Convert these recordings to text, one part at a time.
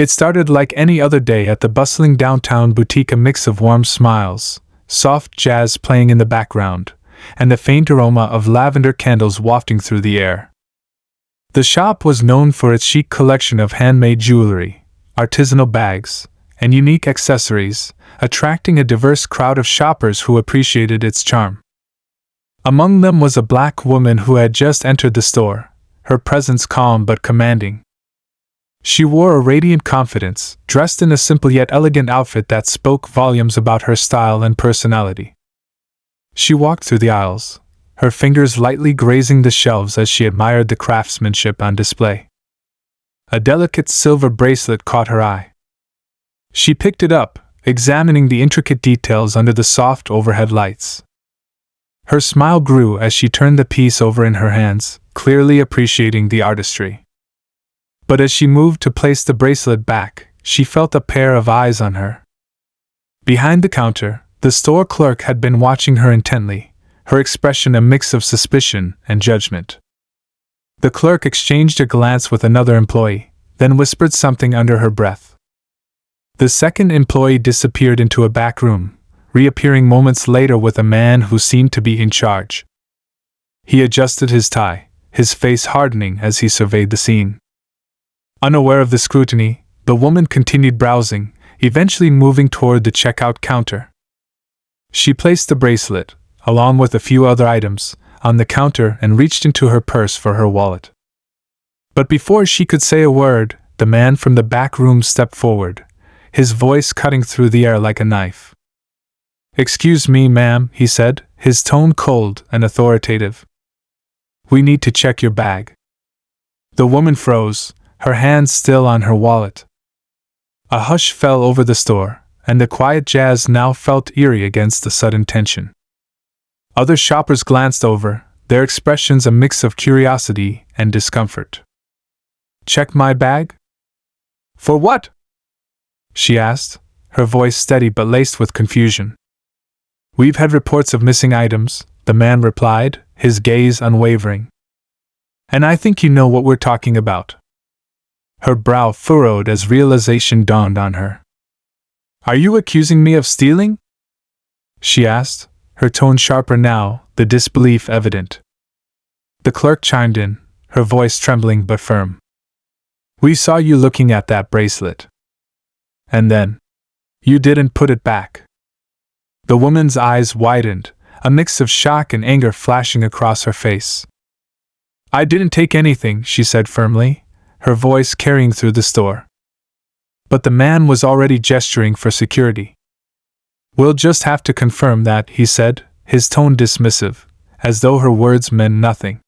It started like any other day at the bustling downtown boutique, a mix of warm smiles, soft jazz playing in the background, and the faint aroma of lavender candles wafting through the air. The shop was known for its chic collection of handmade jewelry, artisanal bags, and unique accessories, attracting a diverse crowd of shoppers who appreciated its charm. Among them was a black woman who had just entered the store, her presence calm but commanding. She wore a radiant confidence, dressed in a simple yet elegant outfit that spoke volumes about her style and personality. She walked through the aisles, her fingers lightly grazing the shelves as she admired the craftsmanship on display. A delicate silver bracelet caught her eye. She picked it up, examining the intricate details under the soft overhead lights. Her smile grew as she turned the piece over in her hands, clearly appreciating the artistry. But as she moved to place the bracelet back, she felt a pair of eyes on her. Behind the counter, the store clerk had been watching her intently, her expression a mix of suspicion and judgment. The clerk exchanged a glance with another employee, then whispered something under her breath. The second employee disappeared into a back room, reappearing moments later with a man who seemed to be in charge. He adjusted his tie, his face hardening as he surveyed the scene. Unaware of the scrutiny, the woman continued browsing, eventually moving toward the checkout counter. She placed the bracelet, along with a few other items, on the counter and reached into her purse for her wallet. But before she could say a word, the man from the back room stepped forward, his voice cutting through the air like a knife. "Excuse me, ma'am," he said, his tone cold and authoritative. "We need to check your bag." The woman froze, her hands still on her wallet. A hush fell over the store, and the quiet jazz now felt eerie against the sudden tension. Other shoppers glanced over, their expressions a mix of curiosity and discomfort. "Check my bag?" "For what?" she asked, her voice steady but laced with confusion. "We've had reports of missing items," the man replied, his gaze unwavering. "And I think you know what we're talking about." Her brow furrowed as realization dawned on her. "Are you accusing me of stealing?" she asked, her tone sharper now, the disbelief evident. The clerk chimed in, her voice trembling but firm. "We saw you looking at that bracelet. And then, you didn't put it back." The woman's eyes widened, a mix of shock and anger flashing across her face. "I didn't take anything," she said firmly, her voice carrying through the store. But the man was already gesturing for security. "We'll just have to confirm that," he said, his tone dismissive, as though her words meant nothing.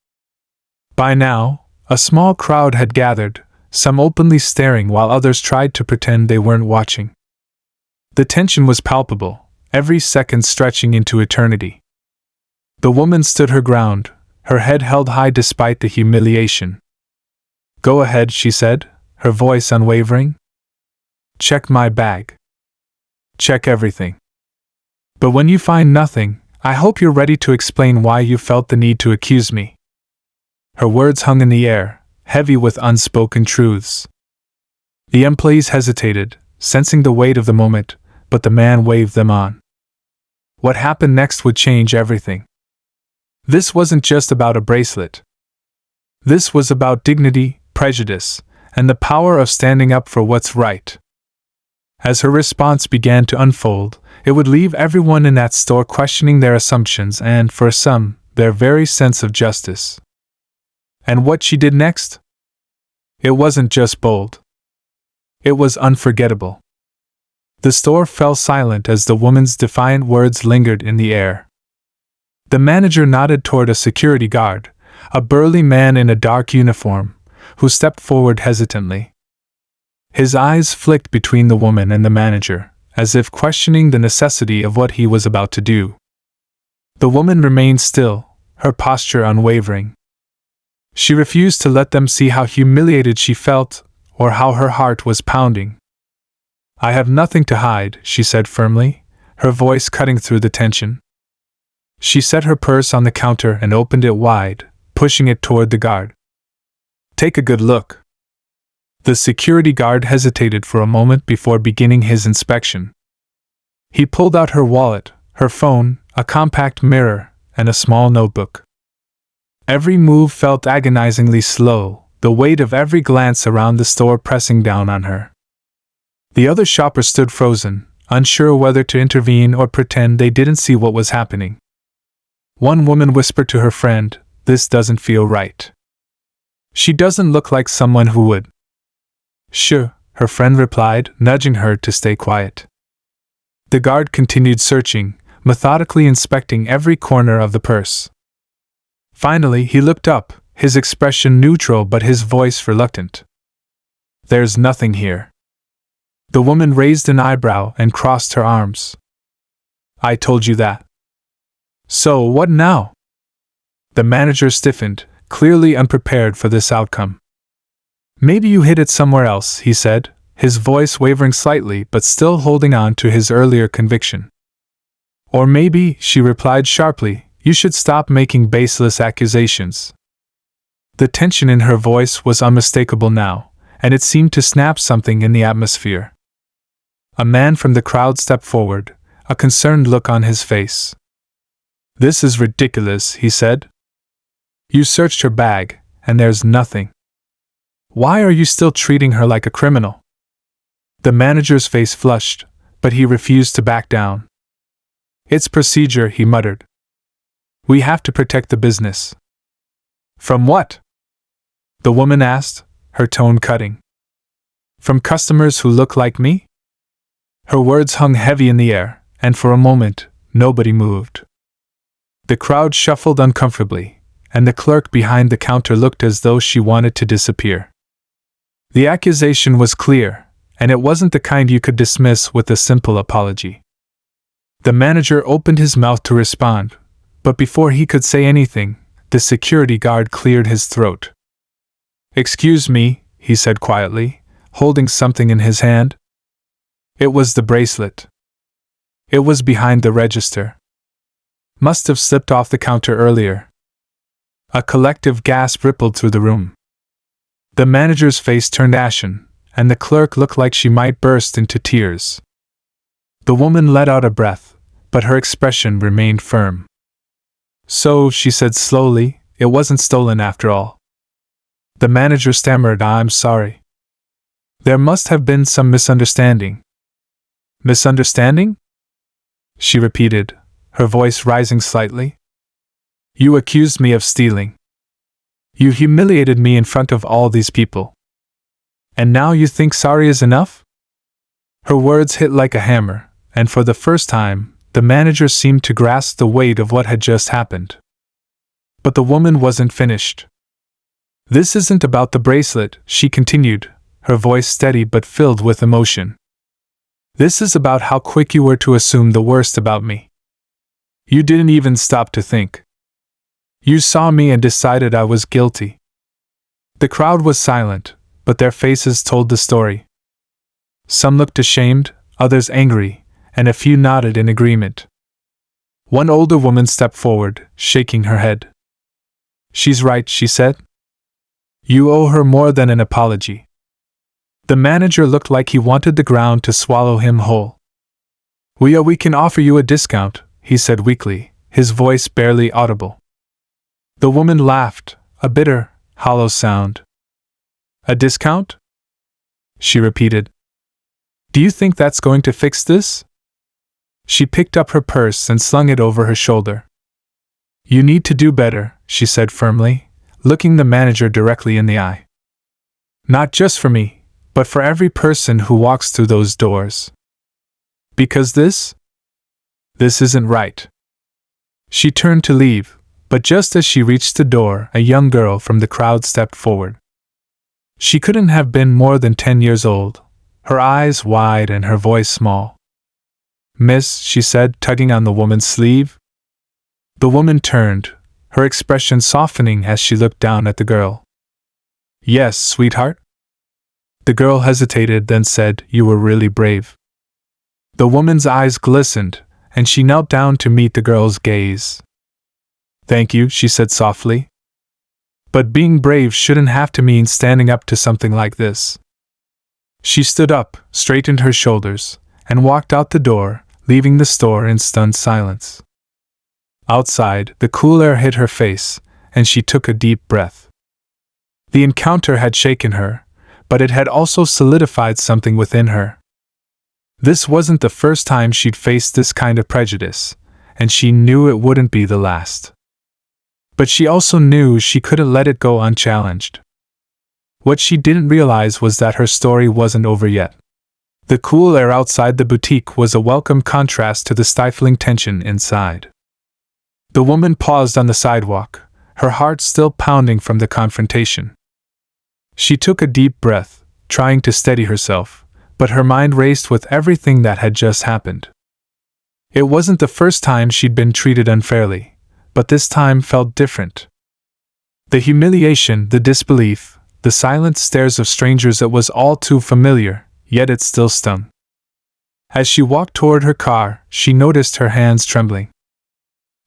By now, a small crowd had gathered, some openly staring while others tried to pretend they weren't watching. The tension was palpable, every second stretching into eternity. The woman stood her ground, her head held high despite the humiliation. "Go ahead," she said, her voice unwavering. "Check my bag. Check everything. But when you find nothing, I hope you're ready to explain why you felt the need to accuse me." Her words hung in the air, heavy with unspoken truths. The employees hesitated, sensing the weight of the moment, but the man waved them on. What happened next would change everything. This wasn't just about a bracelet. This was about dignity, prejudice, and the power of standing up for what's right. As her response began to unfold, it would leave everyone in that store questioning their assumptions and, for some, their very sense of justice. And what she did next? It wasn't just bold. It was unforgettable. The store fell silent as the woman's defiant words lingered in the air. The manager nodded toward a security guard, a burly man in a dark uniform, who stepped forward hesitantly. His eyes flicked between the woman and the manager, as if questioning the necessity of what he was about to do. The woman remained still, her posture unwavering. She refused to let them see how humiliated she felt, or how her heart was pounding. "I have nothing to hide," she said firmly, her voice cutting through the tension. She set her purse on the counter and opened it wide, pushing it toward the guard. "Take a good look." The security guard hesitated for a moment before beginning his inspection. He pulled out her wallet, her phone, a compact mirror, and a small notebook. Every move felt agonizingly slow, the weight of every glance around the store pressing down on her. The other shoppers stood frozen, unsure whether to intervene or pretend they didn't see what was happening. One woman whispered to her friend, "This doesn't feel right. She doesn't look like someone who would." "Sure," her friend replied, nudging her to stay quiet. The guard continued searching, methodically inspecting every corner of the purse. Finally, he looked up, his expression neutral but his voice reluctant. "There's nothing here." The woman raised an eyebrow and crossed her arms. "I told you that." "So what now?" The manager stiffened, clearly unprepared for this outcome. "Maybe you hid it somewhere else," he said, his voice wavering slightly but still holding on to his earlier conviction. "Or maybe," she replied sharply, "you should stop making baseless accusations." The tension in her voice was unmistakable now, and it seemed to snap something in the atmosphere. A man from the crowd stepped forward, a concerned look on his face. "This is ridiculous," he said. "You searched her bag, and there's nothing. Why are you still treating her like a criminal?" The manager's face flushed, but he refused to back down. "It's procedure," he muttered. "We have to protect the business." "From what?" the woman asked, her tone cutting. "From customers who look like me?" Her words hung heavy in the air, and for a moment, nobody moved. The crowd shuffled uncomfortably, and the clerk behind the counter looked as though she wanted to disappear. The accusation was clear, and it wasn't the kind you could dismiss with a simple apology. The manager opened his mouth to respond, but before he could say anything, the security guard cleared his throat. "Excuse me," he said quietly, holding something in his hand. It was the bracelet. It was behind the register. Must have slipped off the counter earlier. A collective gasp rippled through the room. The manager's face turned ashen, and the clerk looked like she might burst into tears. The woman let out a breath, but her expression remained firm. "So," she said slowly, "it wasn't stolen after all." The manager stammered, "I'm sorry. There must have been some misunderstanding." "Misunderstanding?" she repeated, her voice rising slightly. "You accused me of stealing. You humiliated me in front of all these people. And now you think sorry is enough?" Her words hit like a hammer, and for the first time, the manager seemed to grasp the weight of what had just happened. But the woman wasn't finished. "This isn't about the bracelet," she continued, her voice steady but filled with emotion. "This is about how quick you were to assume the worst about me. You didn't even stop to think. You saw me and decided I was guilty." The crowd was silent, but their faces told the story. Some looked ashamed, others angry, and a few nodded in agreement. One older woman stepped forward, shaking her head. "She's right," she said. "You owe her more than an apology." The manager looked like he wanted the ground to swallow him whole. We can offer you a discount," he said weakly, his voice barely audible. The woman laughed, a bitter, hollow sound. "A discount?" she repeated. "Do you think that's going to fix this?" She picked up her purse and slung it over her shoulder. "You need to do better," she said firmly, looking the manager directly in the eye. "Not just for me, but for every person who walks through those doors. Because this isn't right." She turned to leave, but just as she reached the door, a young girl from the crowd stepped forward. She couldn't have been more than 10 years old, her eyes wide and her voice small. "Miss," she said, tugging on the woman's sleeve. The woman turned, her expression softening as she looked down at the girl. "Yes, sweetheart?" The girl hesitated, then said, "You were really brave." The woman's eyes glistened, and she knelt down to meet the girl's gaze. "Thank you," she said softly. "But being brave shouldn't have to mean standing up to something like this." She stood up, straightened her shoulders, and walked out the door, leaving the store in stunned silence. Outside, the cool air hit her face, and she took a deep breath. The encounter had shaken her, but it had also solidified something within her. This wasn't the first time she'd faced this kind of prejudice, and she knew it wouldn't be the last. But she also knew she couldn't let it go unchallenged. What she didn't realize was that her story wasn't over yet. The cool air outside the boutique was a welcome contrast to the stifling tension inside. The woman paused on the sidewalk, her heart still pounding from the confrontation. She took a deep breath, trying to steady herself, but her mind raced with everything that had just happened. It wasn't the first time she'd been treated unfairly, but this time felt different. The humiliation, the disbelief, the silent stares of strangers, it was all too familiar, yet it still stung. As she walked toward her car, she noticed her hands trembling.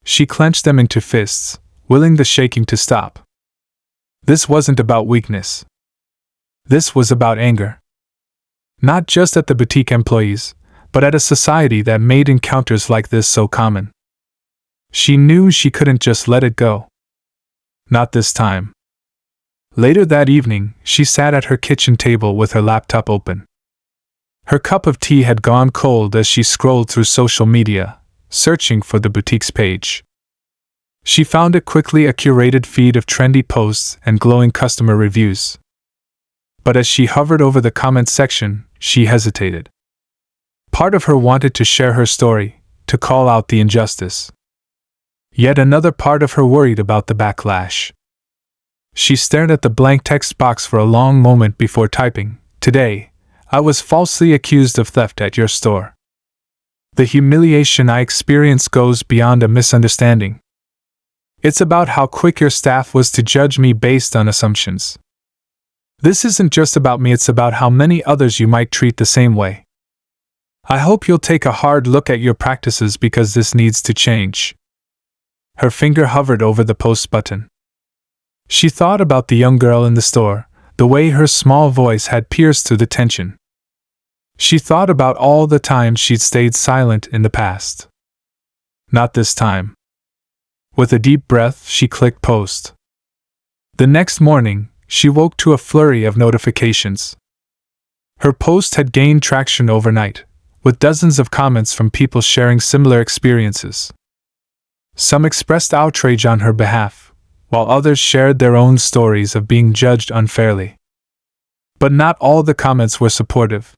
She clenched them into fists, willing the shaking to stop. This wasn't about weakness. This was about anger. Not just at the boutique employees, but at a society that made encounters like this so common. She knew she couldn't just let it go. Not this time. Later that evening, she sat at her kitchen table with her laptop open. Her cup of tea had gone cold as she scrolled through social media, searching for the boutique's page. She found it quickly, a curated feed of trendy posts and glowing customer reviews. But as she hovered over the comment section, she hesitated. Part of her wanted to share her story, to call out the injustice. Yet another part of her worried about the backlash. She stared at the blank text box for a long moment before typing, "Today, I was falsely accused of theft at your store. The humiliation I experienced goes beyond a misunderstanding. It's about how quick your staff was to judge me based on assumptions. This isn't just about me, it's about how many others you might treat the same way. I hope you'll take a hard look at your practices because this needs to change." Her finger hovered over the post button. She thought about the young girl in the store, the way her small voice had pierced through the tension. She thought about all the times she'd stayed silent in the past. Not this time. With a deep breath, she clicked post. The next morning, she woke to a flurry of notifications. Her post had gained traction overnight, with dozens of comments from people sharing similar experiences. Some expressed outrage on her behalf, while others shared their own stories of being judged unfairly. But not all the comments were supportive.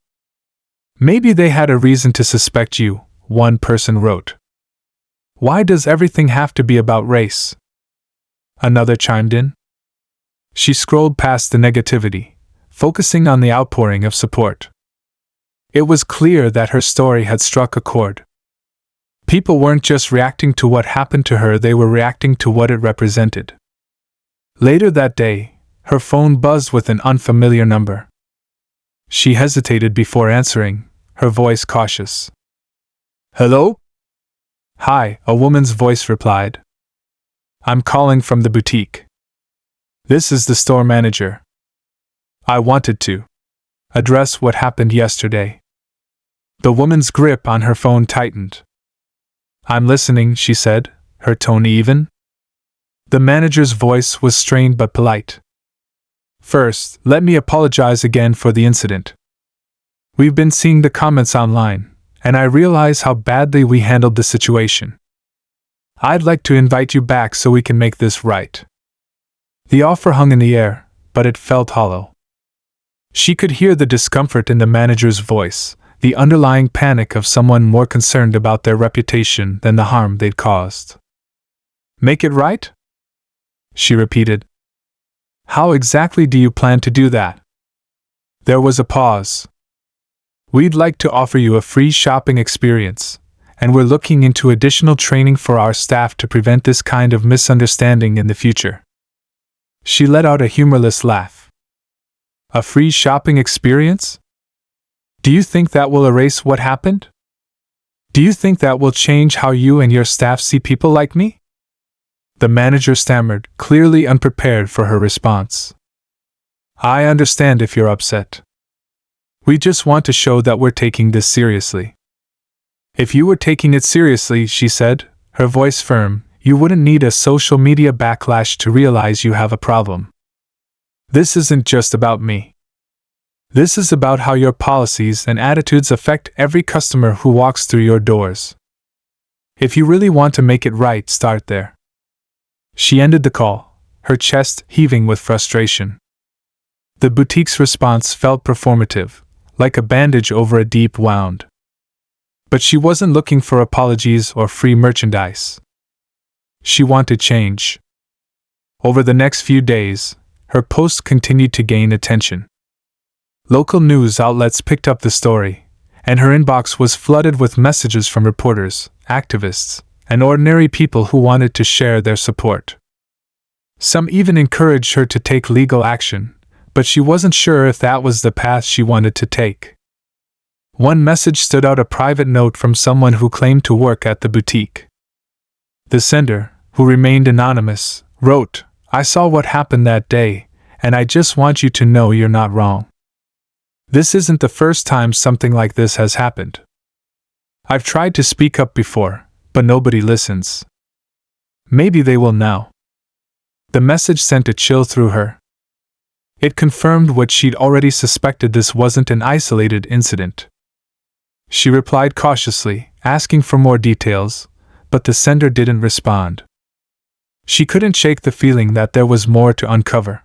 "Maybe they had a reason to suspect you," one person wrote. "Why does everything have to be about race?" Another chimed in. She scrolled past the negativity, focusing on the outpouring of support. It was clear that her story had struck a chord. People weren't just reacting to what happened to her, they were reacting to what it represented. Later that day, her phone buzzed with an unfamiliar number. She hesitated before answering, her voice cautious. "Hello?" "Hi," a woman's voice replied. "I'm calling from the boutique. This is the store manager. I wanted to address what happened yesterday." The woman's grip on her phone tightened. "I'm listening," she said, her tone even. The manager's voice was strained but polite. "First, let me apologize again for the incident. We've been seeing the comments online, and I realize how badly we handled the situation. I'd like to invite you back so we can make this right." The offer hung in the air, but it felt hollow. She could hear the discomfort in the manager's voice, the underlying panic of someone more concerned about their reputation than the harm they'd caused. "Make it right?" she repeated. "How exactly do you plan to do that?" There was a pause. "We'd like to offer you a free shopping experience, and we're looking into additional training for our staff to prevent this kind of misunderstanding in the future." She let out a humorless laugh. "A free shopping experience? Do you think that will erase what happened? Do you think that will change how you and your staff see people like me?" The manager stammered, clearly unprepared for her response. "I understand if you're upset. We just want to show that we're taking this seriously." "If you were taking it seriously," she said, her voice firm, "you wouldn't need a social media backlash to realize you have a problem. This isn't just about me. This is about how your policies and attitudes affect every customer who walks through your doors. If you really want to make it right, start there." She ended the call, her chest heaving with frustration. The boutique's response felt performative, like a bandage over a deep wound. But she wasn't looking for apologies or free merchandise. She wanted change. Over the next few days, her post continued to gain attention. Local news outlets picked up the story, and her inbox was flooded with messages from reporters, activists, and ordinary people who wanted to share their support. Some even encouraged her to take legal action, but she wasn't sure if that was the path she wanted to take. One message stood out, a private note from someone who claimed to work at the boutique. The sender, who remained anonymous, wrote, "I saw what happened that day, and I just want you to know you're not wrong. This isn't the first time something like this has happened. I've tried to speak up before, but nobody listens. Maybe they will now." The message sent a chill through her. It confirmed what she'd already suspected: this wasn't an isolated incident. She replied cautiously, asking for more details, but the sender didn't respond. She couldn't shake the feeling that there was more to uncover.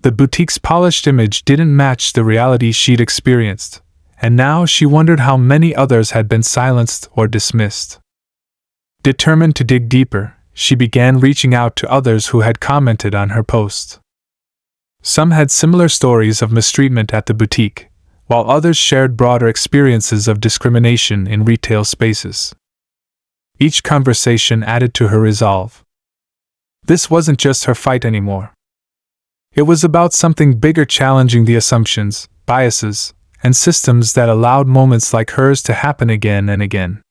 The boutique's polished image didn't match the reality she'd experienced, and now she wondered how many others had been silenced or dismissed. Determined to dig deeper, she began reaching out to others who had commented on her post. Some had similar stories of mistreatment at the boutique, while others shared broader experiences of discrimination in retail spaces. Each conversation added to her resolve. This wasn't just her fight anymore. It was about something bigger, challenging the assumptions, biases, and systems that allowed moments like hers to happen again and again.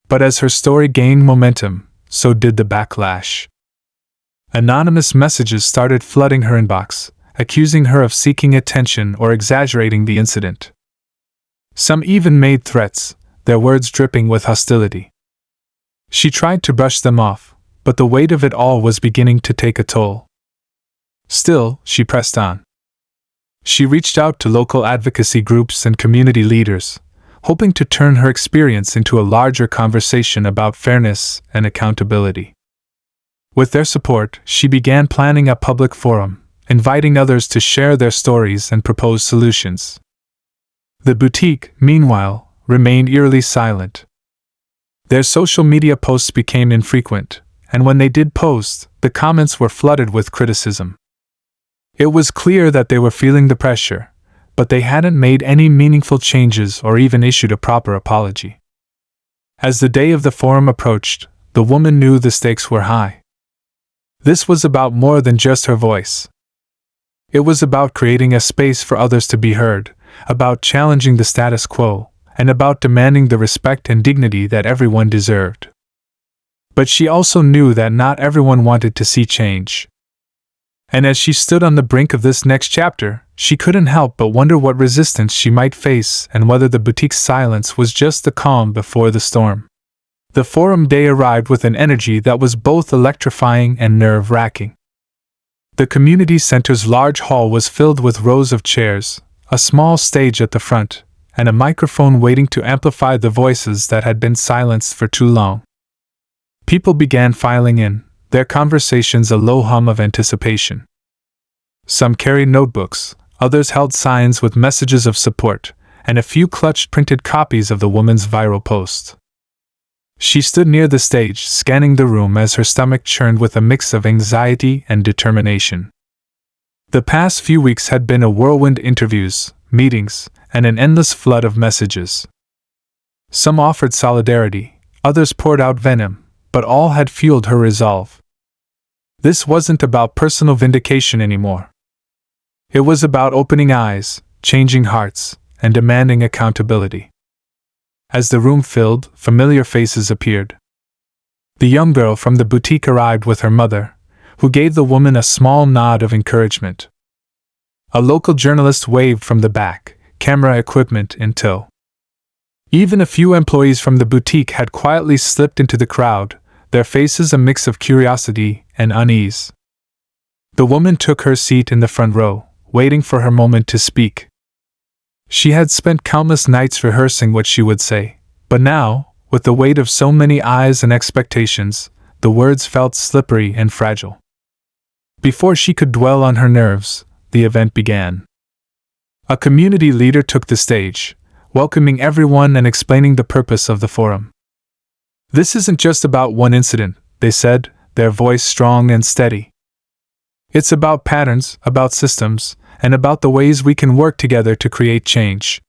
But as her story gained momentum, so did the backlash. Anonymous messages started flooding her inbox, accusing her of seeking attention or exaggerating the incident. Some even made threats, their words dripping with hostility. She tried to brush them off, but the weight of it all was beginning to take a toll. Still, she pressed on. She reached out to local advocacy groups and community leaders, hoping to turn her experience into a larger conversation about fairness and accountability. With their support, she began planning a public forum, inviting others to share their stories and propose solutions. The boutique, meanwhile, remained eerily silent. Their social media posts became infrequent, and when they did post, the comments were flooded with criticism. It was clear that they were feeling the pressure, but they hadn't made any meaningful changes or even issued a proper apology. As the day of the forum approached, the woman knew the stakes were high. This was about more than just her voice. It was about creating a space for others to be heard, about challenging the status quo, and about demanding the respect and dignity that everyone deserved. But she also knew that not everyone wanted to see change. And as she stood on the brink of this next chapter, she couldn't help but wonder what resistance she might face and whether the boutique's silence was just the calm before the storm. The forum day arrived with an energy that was both electrifying and nerve-wracking. The community center's large hall was filled with rows of chairs, a small stage at the front, and a microphone waiting to amplify the voices that had been silenced for too long. People began filing in, their conversations a low hum of anticipation. Some carried notebooks, others held signs with messages of support, and a few clutched printed copies of the woman's viral post. She stood near the stage, scanning the room as her stomach churned with a mix of anxiety and determination. The past few weeks had been a whirlwind: interviews, meetings, and an endless flood of messages. Some offered solidarity, others poured out venom, but all had fueled her resolve. This wasn't about personal vindication anymore. It was about opening eyes, changing hearts, and demanding accountability. As the room filled, familiar faces appeared. The young girl from the boutique arrived with her mother, who gave the woman a small nod of encouragement. A local journalist waved from the back, camera equipment in tow. Even a few employees from the boutique had quietly slipped into the crowd, their faces a mix of curiosity and unease. The woman took her seat in the front row, waiting for her moment to speak. She had spent countless nights rehearsing what she would say, but now, with the weight of so many eyes and expectations, the words felt slippery and fragile. Before she could dwell on her nerves, the event began. A community leader took the stage, welcoming everyone and explaining the purpose of the forum. "This isn't just about one incident," they said, their voice strong and steady. "It's about patterns, about systems, and about the ways we can work together to create change."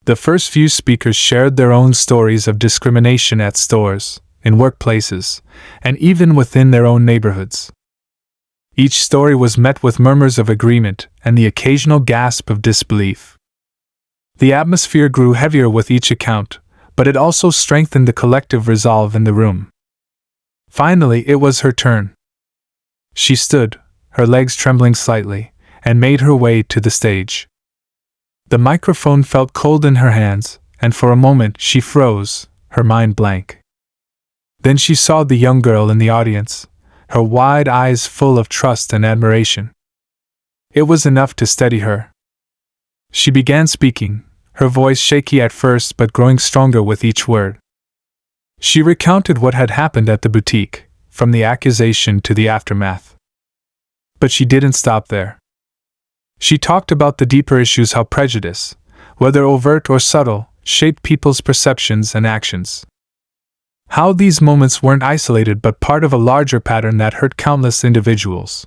The first few speakers shared their own stories of discrimination at stores, in workplaces, and even within their own neighborhoods. Each story was met with murmurs of agreement and the occasional gasp of disbelief. The atmosphere grew heavier with each account, but it also strengthened the collective resolve in the room. Finally, it was her turn. She stood, her legs trembling slightly, and made her way to the stage. The microphone felt cold in her hands, and for a moment she froze, her mind blank. Then she saw the young girl in the audience, her wide eyes full of trust and admiration. It was enough to steady her. She began speaking, her voice shaky at first but growing stronger with each word. She recounted what had happened at the boutique, from the accusation to the aftermath. But she didn't stop there. She talked about the deeper issues, how prejudice, whether overt or subtle, shaped people's perceptions and actions. How these moments weren't isolated but part of a larger pattern that hurt countless individuals.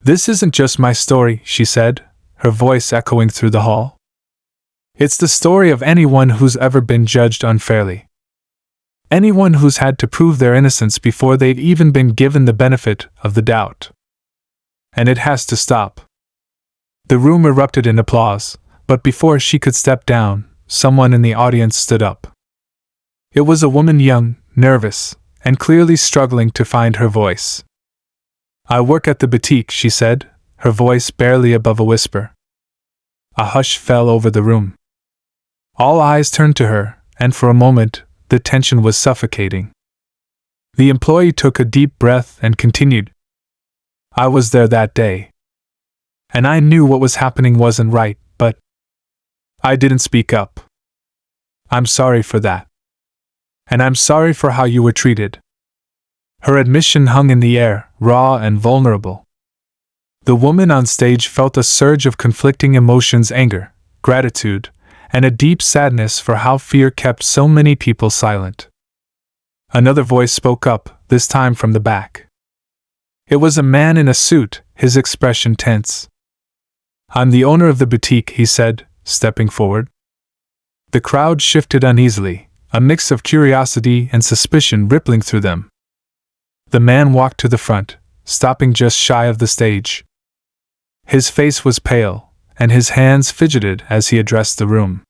"This isn't just my story," she said, her voice echoing through the hall. "It's the story of anyone who's ever been judged unfairly. Anyone who's had to prove their innocence before they've even been given the benefit of the doubt. And it has to stop." The room erupted in applause, but before she could step down, someone in the audience stood up. It was a woman, young, nervous, and clearly struggling to find her voice. "I work at the boutique," she said, her voice barely above a whisper. A hush fell over the room. All eyes turned to her, and for a moment, the tension was suffocating. The employee took a deep breath and continued. "I was there that day. And I knew what was happening wasn't right, but I didn't speak up. I'm sorry for that. And I'm sorry for how you were treated." Her admission hung in the air, raw and vulnerable. The woman on stage felt a surge of conflicting emotions: anger, gratitude, and a deep sadness for how fear kept so many people silent. Another voice spoke up, this time from the back. It was a man in a suit, his expression tense. "I'm the owner of the boutique," he said, stepping forward. The crowd shifted uneasily, a mix of curiosity and suspicion rippling through them. The man walked to the front, stopping just shy of the stage. His face was pale, and his hands fidgeted as he addressed the room.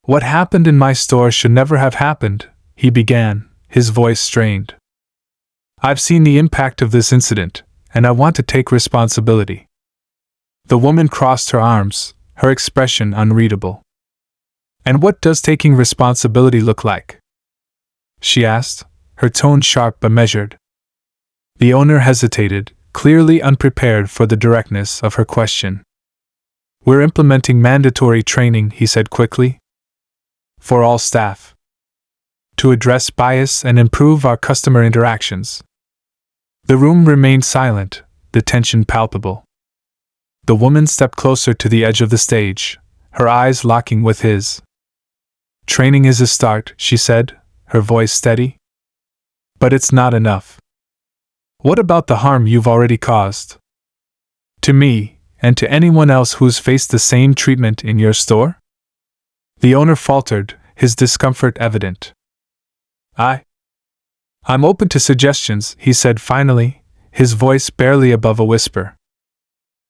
"What happened in my store should never have happened," he began, his voice strained. "I've seen the impact of this incident, and I want to take responsibility." The woman crossed her arms, her expression unreadable. "And what does taking responsibility look like?" she asked, her tone sharp but measured. The owner hesitated, clearly unprepared for the directness of her question. "We're implementing mandatory training," he said quickly. "For all staff. To address bias and improve our customer interactions." The room remained silent, the tension palpable. The woman stepped closer to the edge of the stage, her eyes locking with his. "Training is a start," she said, her voice steady. "But it's not enough. What about the harm you've already caused? To me, and to anyone else who's faced the same treatment in your store?" The owner faltered, his discomfort evident. I'm open to suggestions," he said finally, his voice barely above a whisper.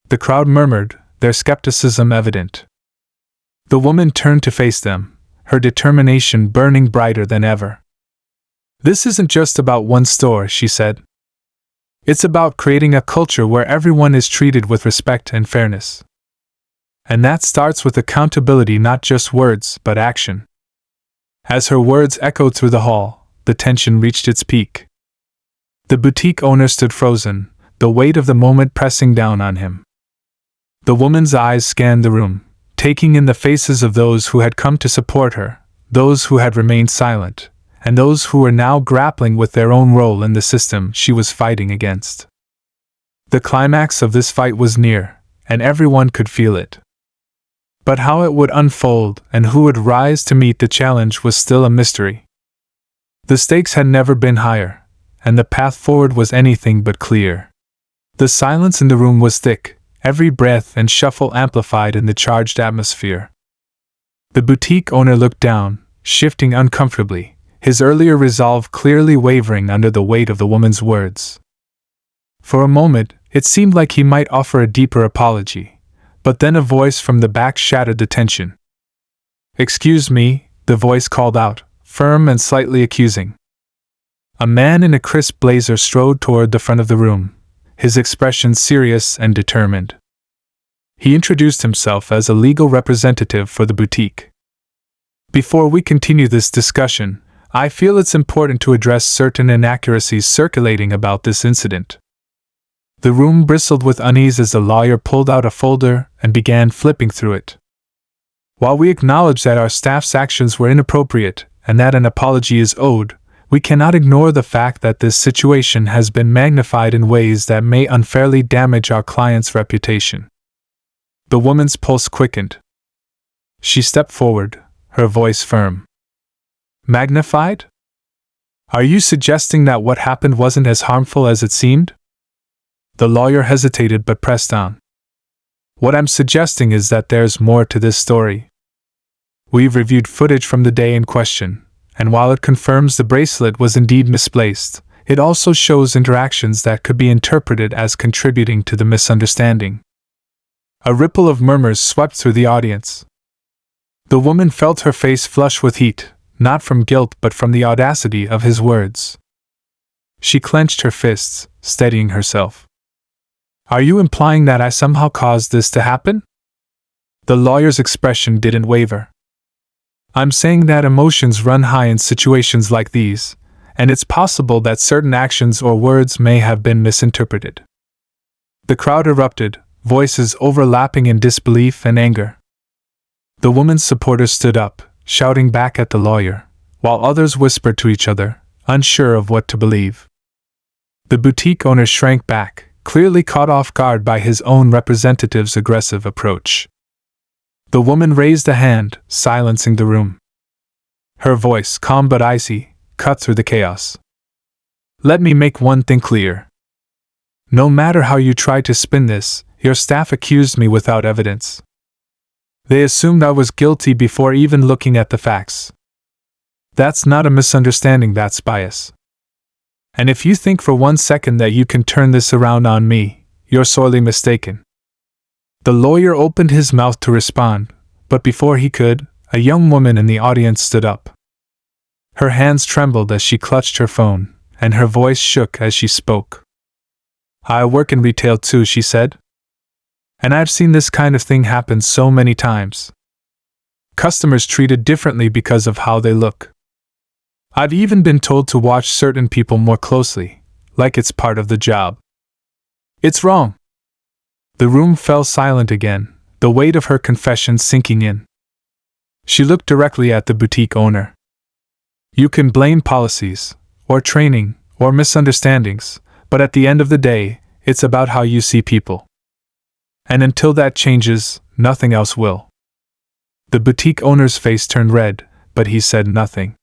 The crowd murmured, their skepticism evident. The woman turned to face them, her determination burning brighter than ever. "This isn't just about one store," she said. "It's about creating a culture where everyone is treated with respect and fairness. And that starts with accountability, not just words, but action. As her words echoed through the hall, the tension reached its peak. The boutique owner stood frozen, the weight of the moment pressing down on him. The woman's eyes scanned the room, taking in the faces of those who had come to support her, those who had remained silent, and those who were now grappling with their own role in the system she was fighting against. The climax of this fight was near, and everyone could feel it. But how it would unfold and who would rise to meet the challenge was still a mystery. The stakes had never been higher, and the path forward was anything but clear. The silence in the room was thick, every breath and shuffle amplified in the charged atmosphere. The boutique owner looked down, shifting uncomfortably, his earlier resolve clearly wavering under the weight of the woman's words. For a moment, it seemed like he might offer a deeper apology. But then a voice from the back shattered the tension. "Excuse me," the voice called out, firm and slightly accusing. A man in a crisp blazer strode toward the front of the room, his expression serious and determined. He introduced himself as a legal representative for the boutique. "Before we continue this discussion, I feel it's important to address certain inaccuracies circulating about this incident." The room bristled with unease as the lawyer pulled out a folder and began flipping through it. "While we acknowledge that our staff's actions were inappropriate and that an apology is owed, we cannot ignore the fact that this situation has been magnified in ways that may unfairly damage our client's reputation." The woman's pulse quickened. She stepped forward, her voice firm. "Magnified? Are you suggesting that what happened wasn't as harmful as it seemed?" The lawyer hesitated but pressed on. "What I'm suggesting is that there's more to this story. We've reviewed footage from the day in question, and while it confirms the bracelet was indeed misplaced, it also shows interactions that could be interpreted as contributing to the misunderstanding." A ripple of murmurs swept through the audience. The woman felt her face flush with heat, not from guilt but from the audacity of his words. She clenched her fists, steadying herself. "Are you implying that I somehow caused this to happen?" The lawyer's expression didn't waver. "I'm saying that emotions run high in situations like these, and it's possible that certain actions or words may have been misinterpreted." The crowd erupted, voices overlapping in disbelief and anger. The woman's supporters stood up, shouting back at the lawyer, while others whispered to each other, unsure of what to believe. The boutique owner shrank back, clearly caught off guard by his own representative's aggressive approach. The woman raised a hand, silencing the room. Her voice, calm but icy, cut through the chaos. "Let me make one thing clear. No matter how you try to spin this, your staff accused me without evidence. They assumed I was guilty before even looking at the facts. That's not a misunderstanding, that's bias. And if you think for 1 second that you can turn this around on me, you're sorely mistaken." The lawyer opened his mouth to respond, but before he could, a young woman in the audience stood up. Her hands trembled as she clutched her phone, and her voice shook as she spoke. "I work in retail too," she said. "And I've seen this kind of thing happen so many times. Customers treated differently because of how they look. I've even been told to watch certain people more closely, like it's part of the job. It's wrong." The room fell silent again, the weight of her confession sinking in. She looked directly at the boutique owner. "You can blame policies, or training, or misunderstandings, but at the end of the day, it's about how you see people. And until that changes, nothing else will." The boutique owner's face turned red, but he said nothing.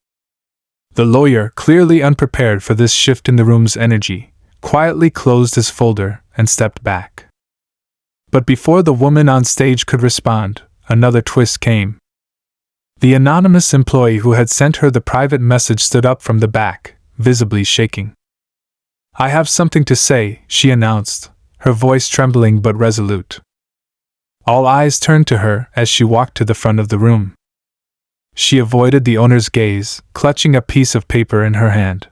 The lawyer, clearly unprepared for this shift in the room's energy, quietly closed his folder and stepped back. But before the woman on stage could respond, another twist came. The anonymous employee who had sent her the private message stood up from the back, visibly shaking. "I have something to say," she announced, her voice trembling but resolute. All eyes turned to her as she walked to the front of the room. She avoided the owner's gaze, clutching a piece of paper in her hand.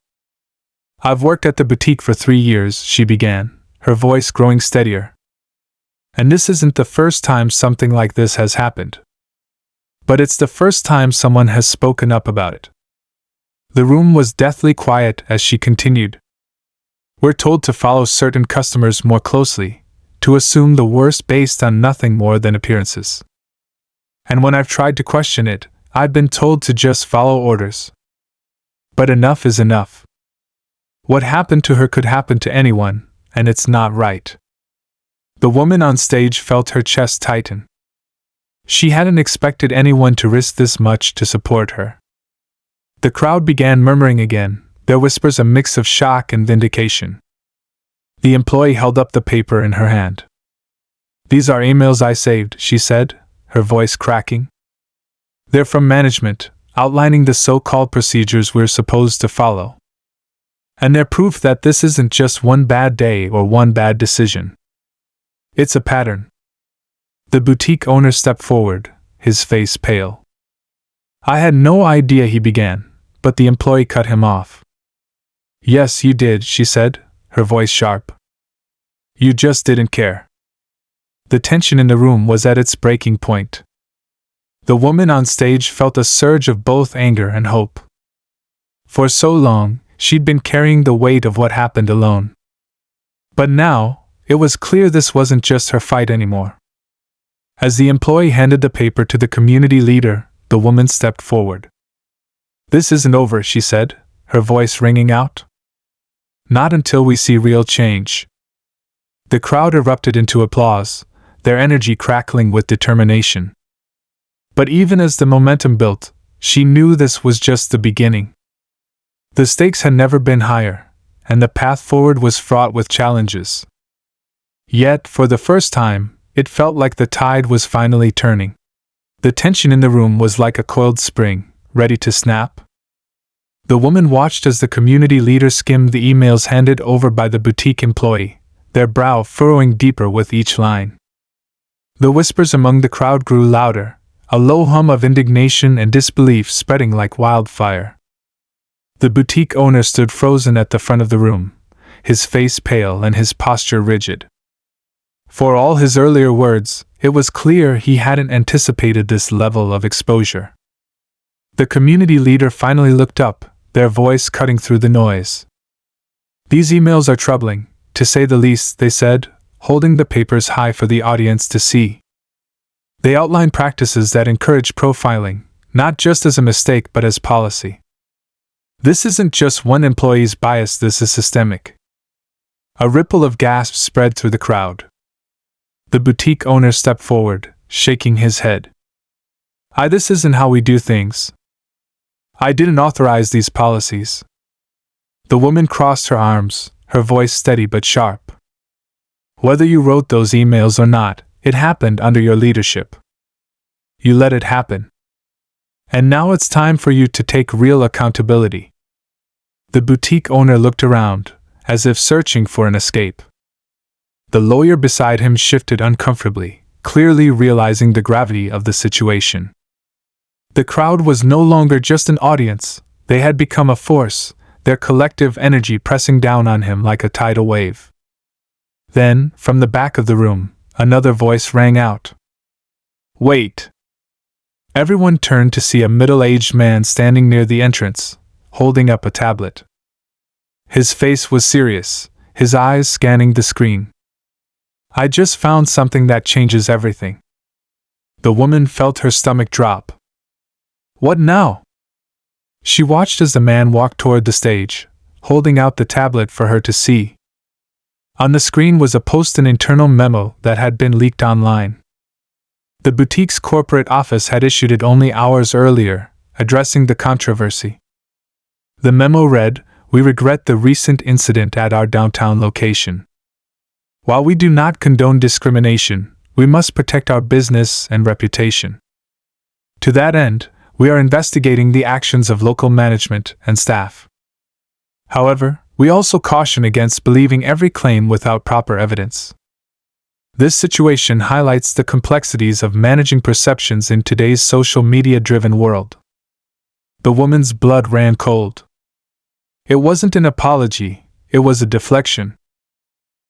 "I've worked at the boutique for 3 years," she began, her voice growing steadier. And this isn't the first time something like this has happened. But it's the first time someone has spoken up about it. The room was deathly quiet as she continued. We're told to follow certain customers more closely, to assume the worst based on nothing more than appearances. And when I've tried to question it, I've been told to just follow orders. But enough is enough. What happened to her could happen to anyone, and it's not right. The woman on stage felt her chest tighten. She hadn't expected anyone to risk this much to support her. The crowd began murmuring again, their whispers a mix of shock and vindication. The employee held up the paper in her hand. These are emails I saved, she said, her voice cracking. They're from management, outlining the so-called procedures we're supposed to follow. And they're proof that this isn't just one bad day or one bad decision. It's a pattern. The boutique owner stepped forward, his face pale. I had no idea, he began, but the employee cut him off. Yes, you did, she said, her voice sharp. You just didn't care. The tension in the room was at its breaking point. The woman on stage felt a surge of both anger and hope. For so long, she'd been carrying the weight of what happened alone. But now, it was clear this wasn't just her fight anymore. As the employee handed the paper to the community leader, the woman stepped forward. This isn't over, she said, her voice ringing out. Not until we see real change. The crowd erupted into applause, their energy crackling with determination. But even as the momentum built, she knew this was just the beginning. The stakes had never been higher, and the path forward was fraught with challenges. Yet, for the first time, it felt like the tide was finally turning. The tension in the room was like a coiled spring, ready to snap. The woman watched as the community leader skimmed the emails handed over by the boutique employee, their brow furrowing deeper with each line. The whispers among the crowd grew louder, a low hum of indignation and disbelief spreading like wildfire. The boutique owner stood frozen at the front of the room, his face pale and his posture rigid. For all his earlier words, it was clear he hadn't anticipated this level of exposure. The community leader finally looked up, their voice cutting through the noise. These emails are troubling, to say the least, they said, holding the papers high for the audience to see. They outline practices that encourage profiling, not just as a mistake but as policy. This isn't just one employee's bias, this is systemic. A ripple of gasps spread through the crowd. The boutique owner stepped forward, shaking his head. This isn't how we do things. I didn't authorize these policies. The woman crossed her arms, her voice steady but sharp. Whether you wrote those emails or not, it happened under your leadership. You let it happen. And now it's time for you to take real accountability. The boutique owner looked around, as if searching for an escape. The lawyer beside him shifted uncomfortably, clearly realizing the gravity of the situation. The crowd was no longer just an audience, they had become a force, their collective energy pressing down on him like a tidal wave. Then, from the back of the room, another voice rang out. Wait! Everyone turned to see a middle-aged man standing near the entrance, holding up a tablet. His face was serious, his eyes scanning the screen. I just found something that changes everything. The woman felt her stomach drop. What now? She watched as the man walked toward the stage, holding out the tablet for her to see. On the screen was an internal memo that had been leaked online. The boutique's corporate office had issued it only hours earlier, addressing the controversy. The memo read, "We regret the recent incident at our downtown location. While we do not condone discrimination, we must protect our business and reputation. To that end, we are investigating the actions of local management and staff. However, we also caution against believing every claim without proper evidence." This situation highlights the complexities of managing perceptions in today's social media-driven world. The woman's blood ran cold. It wasn't an apology, it was a deflection.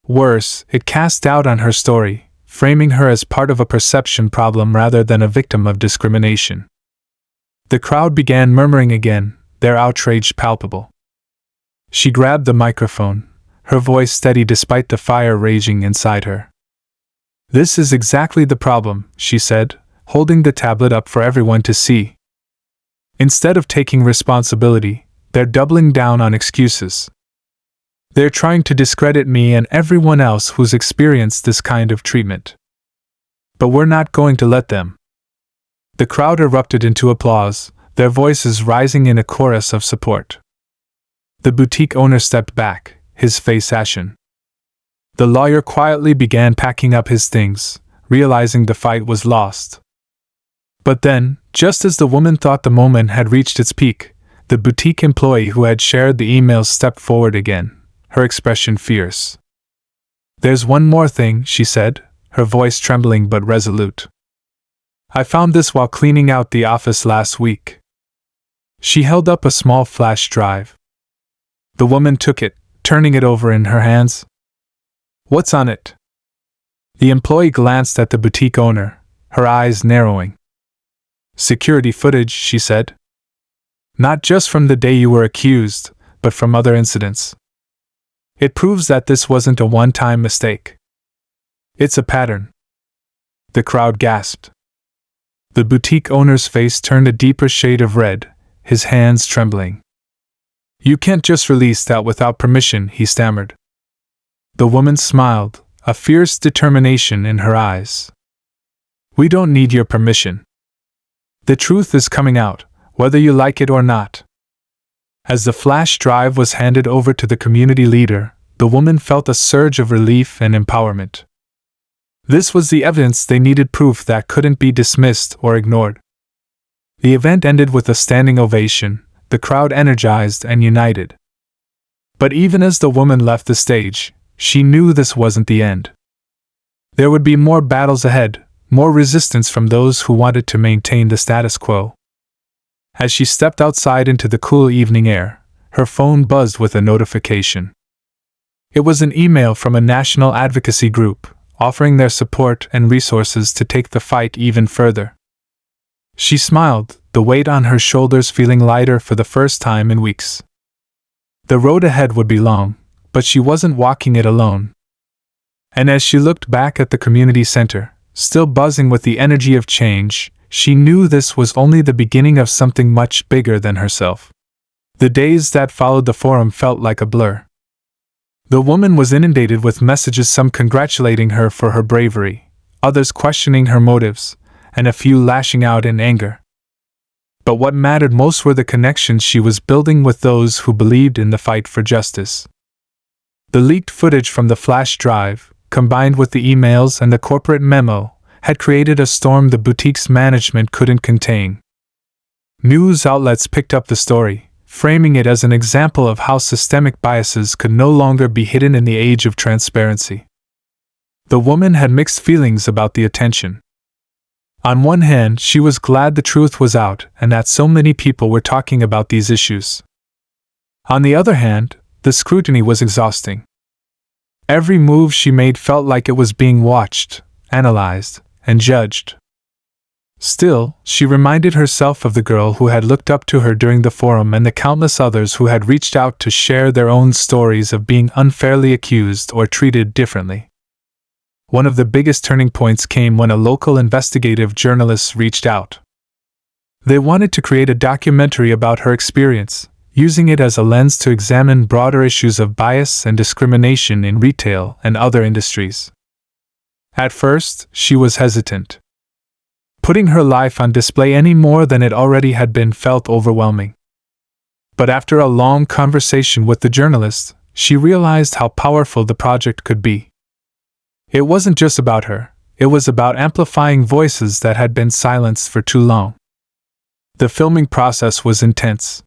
Worse, it cast doubt on her story, framing her as part of a perception problem rather than a victim of discrimination. The crowd began murmuring again, their outrage palpable. She grabbed the microphone, her voice steady despite the fire raging inside her. "This is exactly the problem," she said, holding the tablet up for everyone to see. "Instead of taking responsibility, they're doubling down on excuses. They're trying to discredit me and everyone else who's experienced this kind of treatment. But we're not going to let them." The crowd erupted into applause, their voices rising in a chorus of support. The boutique owner stepped back, his face ashen. The lawyer quietly began packing up his things, realizing the fight was lost. But then, just as the woman thought the moment had reached its peak, the boutique employee who had shared the emails stepped forward again, her expression fierce. "There's one more thing," she said, her voice trembling but resolute. "I found this while cleaning out the office last week." She held up a small flash drive. The woman took it, turning it over in her hands. "What's on it?" The employee glanced at the boutique owner, her eyes narrowing. "Security footage," she said. "Not just from the day you were accused, but from other incidents. It proves that this wasn't a one-time mistake. It's a pattern." The crowd gasped. The boutique owner's face turned a deeper shade of red, his hands trembling. "You can't just release that without permission," he stammered. The woman smiled, a fierce determination in her eyes. "We don't need your permission. The truth is coming out, whether you like it or not." As the flash drive was handed over to the community leader, the woman felt a surge of relief and empowerment. This was the evidence they needed, proof that couldn't be dismissed or ignored. The event ended with a standing ovation, the crowd energized and united. But even as the woman left the stage, she knew this wasn't the end. There would be more battles ahead, more resistance from those who wanted to maintain the status quo. As she stepped outside into the cool evening air, her phone buzzed with a notification. It was an email from a national advocacy group, offering their support and resources to take the fight even further. She smiled, the weight on her shoulders feeling lighter for the first time in weeks. The road ahead would be long, but she wasn't walking it alone. And as she looked back at the community center, still buzzing with the energy of change, she knew this was only the beginning of something much bigger than herself. The days that followed the forum felt like a blur. The woman was inundated with messages, some congratulating her for her bravery, others questioning her motives, and a few lashing out in anger. But what mattered most were the connections she was building with those who believed in the fight for justice. The leaked footage from the flash drive, combined with the emails and the corporate memo, had created a storm the boutique's management couldn't contain. News outlets picked up the story, framing it as an example of how systemic biases could no longer be hidden in the age of transparency. The woman had mixed feelings about the attention. On one hand, she was glad the truth was out and that so many people were talking about these issues. On the other hand, the scrutiny was exhausting. Every move she made felt like it was being watched, analyzed, and judged. Still, she reminded herself of the girl who had looked up to her during the forum and the countless others who had reached out to share their own stories of being unfairly accused or treated differently. One of the biggest turning points came when a local investigative journalist reached out. They wanted to create a documentary about her experience, using it as a lens to examine broader issues of bias and discrimination in retail and other industries. At first, she was hesitant. Putting her life on display any more than it already had been felt overwhelming. But after a long conversation with the journalist, she realized how powerful the project could be. It wasn't just about her, it was about amplifying voices that had been silenced for too long. The filming process was intense.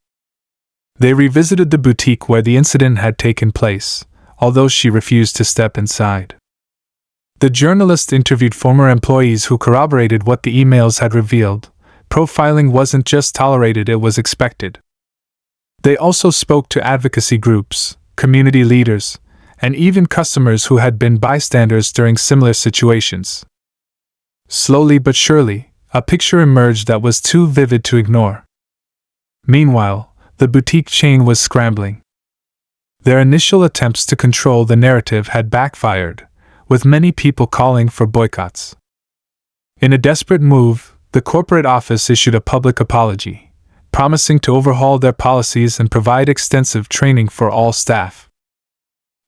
They revisited the boutique where the incident had taken place, although she refused to step inside. The journalist interviewed former employees who corroborated what the emails had revealed. Profiling wasn't just tolerated, it was expected. They also spoke to advocacy groups, community leaders, and even customers who had been bystanders during similar situations. Slowly but surely, a picture emerged that was too vivid to ignore. Meanwhile, the boutique chain was scrambling. Their initial attempts to control the narrative had backfired, with many people calling for boycotts. In a desperate move, the corporate office issued a public apology, promising to overhaul their policies and provide extensive training for all staff.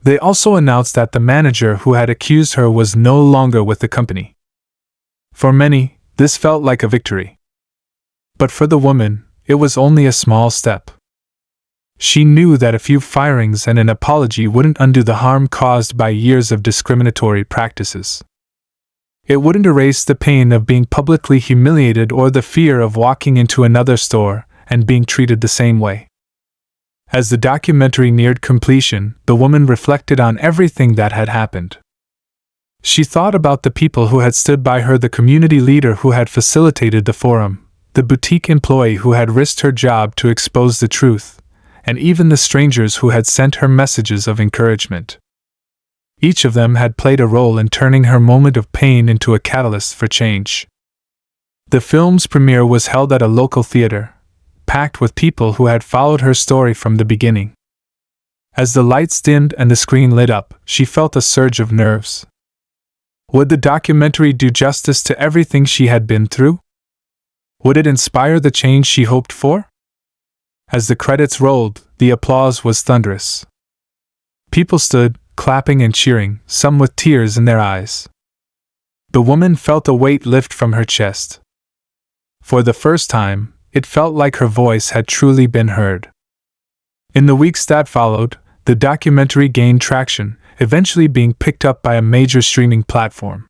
They also announced that the manager who had accused her was no longer with the company. For many, this felt like a victory. But for the woman, it was only a small step. She knew that a few firings and an apology wouldn't undo the harm caused by years of discriminatory practices. It wouldn't erase the pain of being publicly humiliated or the fear of walking into another store and being treated the same way. As the documentary neared completion, the woman reflected on everything that had happened. She thought about the people who had stood by her, the community leader who had facilitated the forum, the boutique employee who had risked her job to expose the truth, and even the strangers who had sent her messages of encouragement. Each of them had played a role in turning her moment of pain into a catalyst for change. The film's premiere was held at a local theater, packed with people who had followed her story from the beginning. As the lights dimmed and the screen lit up, she felt a surge of nerves. Would the documentary do justice to everything she had been through? Would it inspire the change she hoped for? As the credits rolled, the applause was thunderous. People stood, clapping and cheering, some with tears in their eyes. The woman felt a weight lift from her chest. For the first time, it felt like her voice had truly been heard. In the weeks that followed, the documentary gained traction, eventually being picked up by a major streaming platform.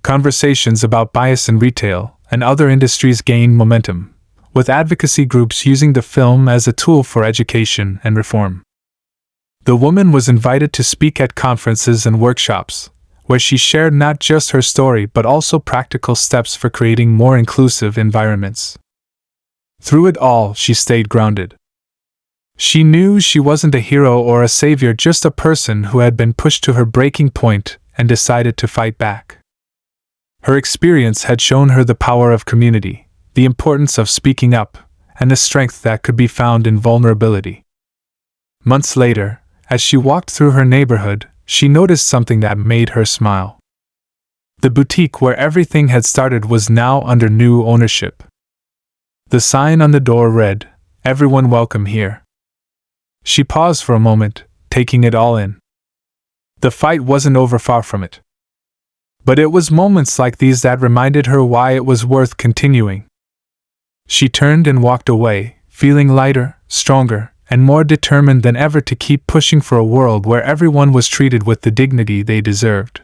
Conversations about bias in retail and other industries gained momentum, with advocacy groups using the film as a tool for education and reform. The woman was invited to speak at conferences and workshops, where she shared not just her story but also practical steps for creating more inclusive environments. Through it all, she stayed grounded. She knew she wasn't a hero or a savior, just a person who had been pushed to her breaking point and decided to fight back. Her experience had shown her the power of community, the importance of speaking up, and the strength that could be found in vulnerability. Months later, as she walked through her neighborhood, she noticed something that made her smile. The boutique where everything had started was now under new ownership. The sign on the door read, "Everyone welcome here." She paused for a moment, taking it all in. The fight wasn't over, far from it. But it was moments like these that reminded her why it was worth continuing. She turned and walked away, feeling lighter, stronger, and more determined than ever to keep pushing for a world where everyone was treated with the dignity they deserved.